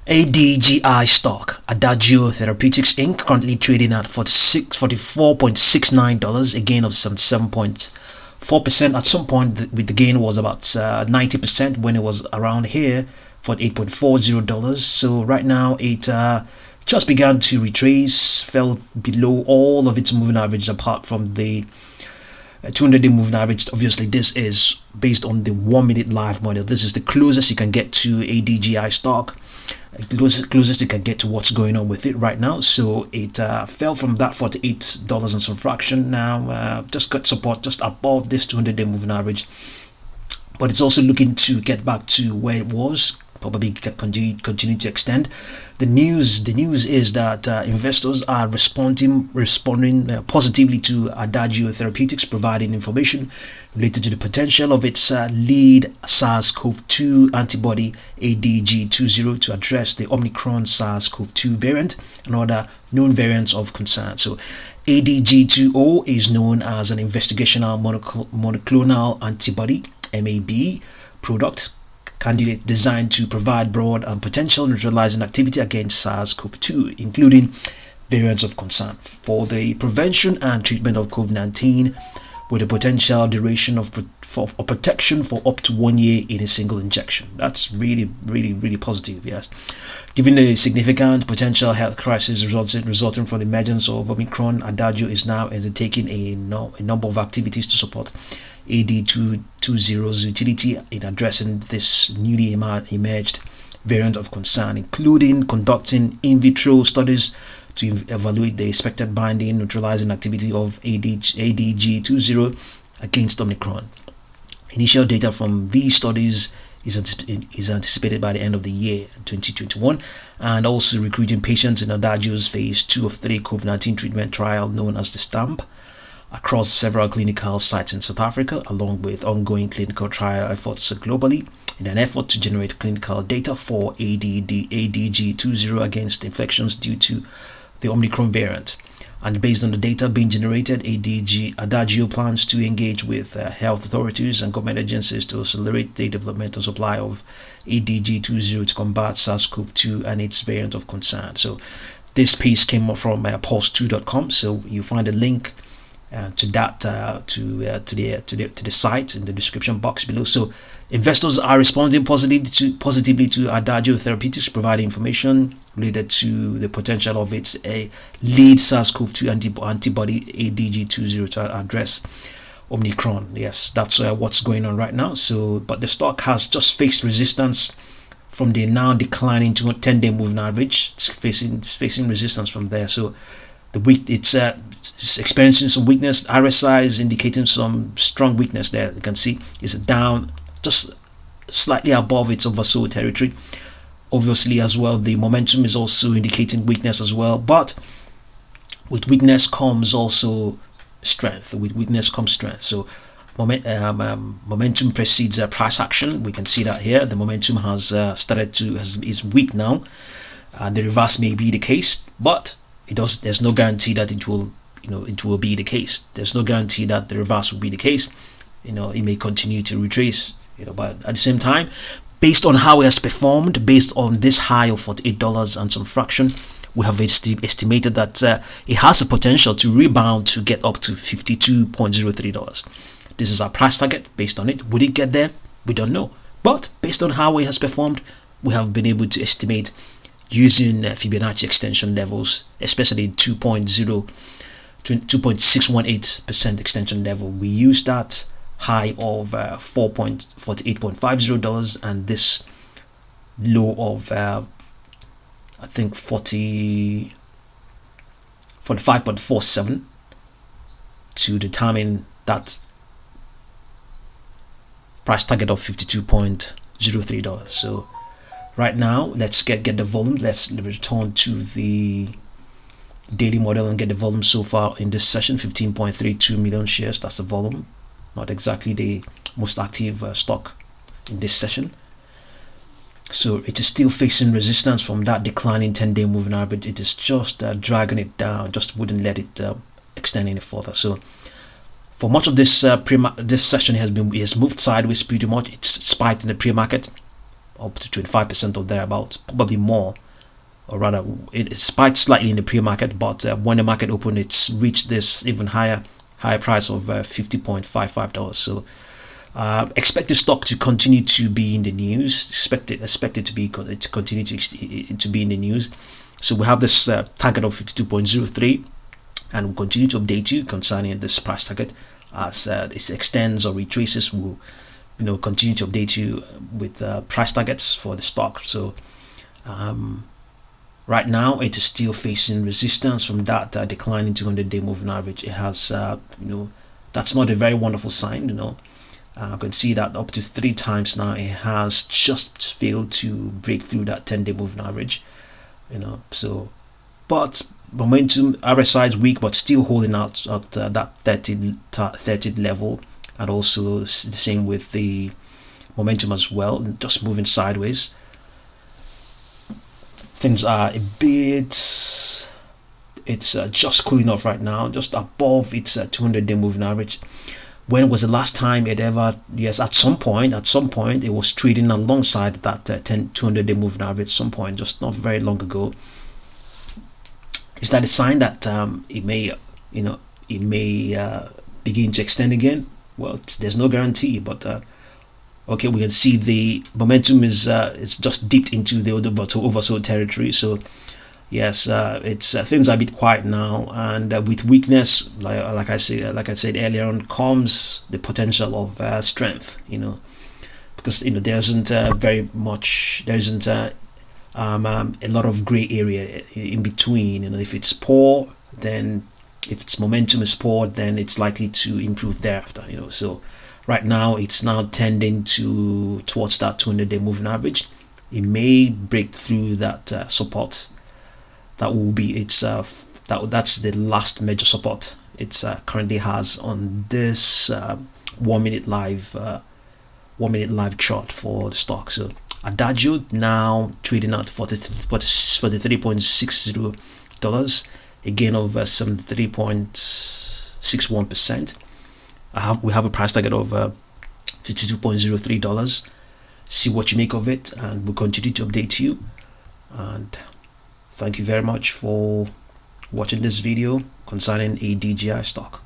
ADGI Stock, Adagio Therapeutics Inc., currently trading at $44.69, a gain of 77.4%. At some point, the gain was about 90% when it was around here for $8.40. So right now, it just began to retrace, fell below all of its moving averages apart from the 200-day moving average. Obviously, this is based on the 1-minute live model. This is the closest you can get to ADGI stock, closest you can get to what's going on with it right now. So it fell from that $48 and some fraction. Now just got support just above this 200-day moving average, but it's also looking to get back to where it was, probably continue to extend. The news is that investors are responding positively to Adagio Therapeutics, providing information related to the potential of its lead SARS-CoV-2 antibody ADGI to address the Omicron SARS-CoV-2 variant and other known variants of concern. So ADGI is known as an investigational monoclonal antibody (MAB) product candidate designed to provide broad and potential neutralizing activity against SARS-CoV-2, including variants of concern, for the prevention and treatment of COVID-19, with a potential duration of protection for up to 1 year in a single injection. That's really positive, yes. Given the significant potential health crisis resulting from the emergence of Omicron, Adagio is now undertaking a number of activities to support AD220's utility in addressing this newly emerged variant of concern, including conducting in vitro studies to evaluate the expected binding neutralizing activity of ADGI against Omicron. Initial data from these studies is anticipated by the end of the year 2021, and also recruiting patients in Adagio's phase 2 of 3 COVID-19 treatment trial known as the STAMP across several clinical sites in South Africa, along with ongoing clinical trial efforts globally in an effort to generate clinical data for ADGI against infections due to the Omicron variant. And based on the data being generated, Adagio plans to engage with health authorities and government agencies to accelerate the development and supply of ADGI to combat SARS-CoV-2 and its variant of concern. So this piece came from pulse2.com, so you find a link to that to the site in the description box below. So investors are responding positively to Adagio Therapeutics, providing information related to the potential of its lead SARS-CoV-2 antibody ADGI to address Omicron. Yes, that's what's going on right now. So, but the stock has just faced resistance from the now declining to 10-day moving average. It's facing resistance from there. So it's experiencing some weakness. RSI is indicating some strong weakness there. You can see it's down just slightly above its oversold territory. Obviously, as well, the momentum is also indicating weakness as well. But with weakness comes also strength. With weakness comes strength. So momentum precedes price action. We can see that here. The momentum has is weak now. The reverse may be the case, but there's no guarantee that it will be the case. There's no guarantee that the reverse will be the case. It may continue to retrace, but at the same time, based on how it has performed, based on this high of $48 and some fraction, we have estimated that it has a potential to rebound to get up to $52.03. This is our price target. Based on it, would it get there? We don't know, but based on how it has performed, we have been able to estimate using Fibonacci extension levels, especially 2.618% extension level. We use that high of $48.50 and this low of I think 45.47 to determine that price target of $52.03. So right now, let's get the volume. Let's return to the daily model and get the volume so far in this session. 15.32 million shares. That's the volume. Not exactly the most active stock in this session. So it is still facing resistance from that declining 10-day moving average. It is just dragging it down. Just wouldn't let it extend any further. So for much of this this session has moved sideways pretty much. It's spiked in the pre-market up to 25% or thereabouts, probably more, or rather it spiked slightly in the pre-market, but when the market opened, it's reached this even higher price of $50.55. So expect the stock to continue to be in the news. Expect it to continue to be in the news. So we have this target of 52.03, and we'll continue to update you concerning this price target as it extends or retraces. We'll continue to update you with price targets for the stock. So right now it is still facing resistance from that declining 200-day moving average. It has that's not a very wonderful sign. You can see that up to 3 times now it has just failed to break through that 10-day moving average. So but momentum, RSI is weak, but still holding out at that 30 level, and also the same with the momentum as well, just moving sideways. Things are a bit, it's just cooling off right now, just above its 200-day moving average. When was the last time it ever? Yes, at some point it was trading alongside that 200-day moving average. Some point, just not very long ago. Is that a sign that it may begin to extend again? Well, there's no guarantee, but okay, we can see the momentum is it's just dipped into the oversold territory. So yes, it's things are a bit quiet now, and with weakness, like I said earlier on, comes the potential of strength. Because there isn't a lot of gray area in between. If it's poor, then if its momentum is poor, then it's likely to improve thereafter. So right now it's now tending towards that 200-day moving average. It may break through that support. That will be that's the last major support it currently has on this 1 minute live chart for the stock. So Adagio now trading at $43.60, a gain of 73.61%. We have a price target of $52.03. See what you make of it, and we'll continue to update you. And thank you very much for watching this video concerning ADGI stock.